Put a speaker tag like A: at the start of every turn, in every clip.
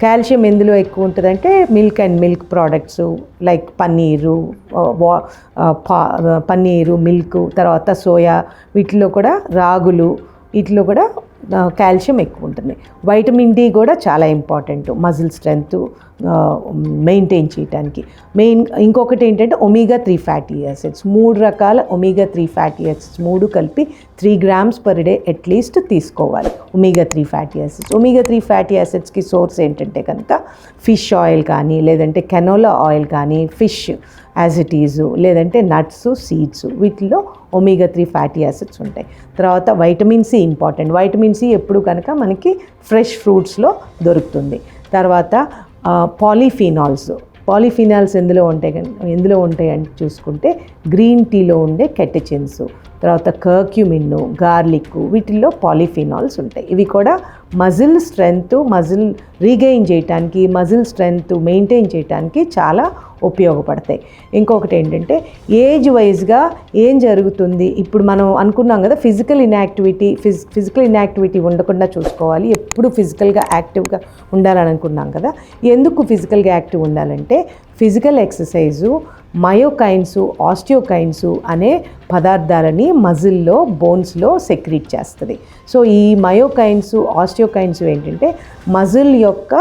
A: Calcium ఎందులో ఎక్కువ ఉంటుందంటే milk and milk products like paneer milk, తర్వాత సోయా, వీటిలో కూడా రాగులు, వీటిలో కూడా కాల్షియం ఎక్కువ ఉంటుంది. వైటమిన్ డి కూడా చాలా ఇంపార్టెంట్ మజిల్ స్ట్రెంగ్త్ మెయింటైన్ చేయడానికి. ఇంకొకటి ఏంటంటే ఒమేగా 3 ఫ్యాటీ యాసిడ్స్, 3 రకాల ఒమేగా 3 ఫ్యాటీ యాసిడ్స్ 3 కలిపి 3 grams per day అట్లీస్ట్ తీసుకోవాలి omega 3 fatty acids. Omega 3 fatty యాసిడ్స్కి సోర్స్ ఏంటంటే కనుక ఫిష్ ఆయిల్ కానీ, లేదంటే కెనోలా ఆయిల్ కానీ, ఫిష్ యాజ్ ఇట్ ఈజ్, లేదంటే నట్స్, సీడ్స్, వీటిల్లో ఒమేగా 3 ఫ్యాటీ యాసిడ్స్ ఉంటాయి. తర్వాత vitamin C important. Vitamin C ఎప్పుడు కనుక మనకి ఫ్రెష్ ఫ్రూట్స్లో దొరుకుతుంది. తర్వాత పాలీఫినాల్స్ ఎందులో ఉంటాయి అని చూసుకుంటే గ్రీన్ టీలో ఉండే కెటచిన్స్, తర్వాత కర్క్యూమిన్, గార్లిక్, వీటిల్లో పాలీఫినాల్స్ ఉంటాయి. ఇవి కూడా మజిల్ స్ట్రెంగ్త్, మజిల్ రీగెయిన్ చేయడానికి, మజిల్ స్ట్రెంగ్త్ మెయింటైన్ చేయడానికి చాలా ఉపయోగపడతాయి. ఇంకొకటి ఏంటంటే ఏజ్ వైజ్గా ఏం జరుగుతుంది, ఇప్పుడు మనం అనుకున్నాం కదా ఫిజికల్ ఇన్యాక్టివిటీ ఉండకుండా చూసుకోవాలి, ఎప్పుడు ఫిజికల్గా యాక్టివ్గా ఉండాలని అనుకున్నాం కదా. ఎందుకు ఫిజికల్గా యాక్టివ్ ఉండాలంటే ఫిజికల్ ఎక్సర్సైజు మయోకైన్స్, ఆస్టియోకైన్స్ అనే పదార్థాలని మజిల్లో, బోన్స్లో సెక్రీట్ చేస్తుంది. సో ఈ మయోకైన్స్, ఆస్టియోకైన్స్ ఏంటంటే మజిల్ యొక్క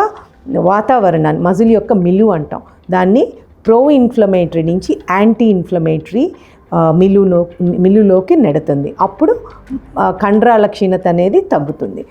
A: వాతావరణాన్ని, మజిల్ యొక్క మిల్లు అంటాం దాన్ని, ప్రో ఇన్ఫ్లమేటరీ నుంచి యాంటీ ఇన్ఫ్లమేటరీ మిల్లులోకి నెడుతుంది. అప్పుడు కండరాల క్షీణత అనేది తగ్గుతుంది.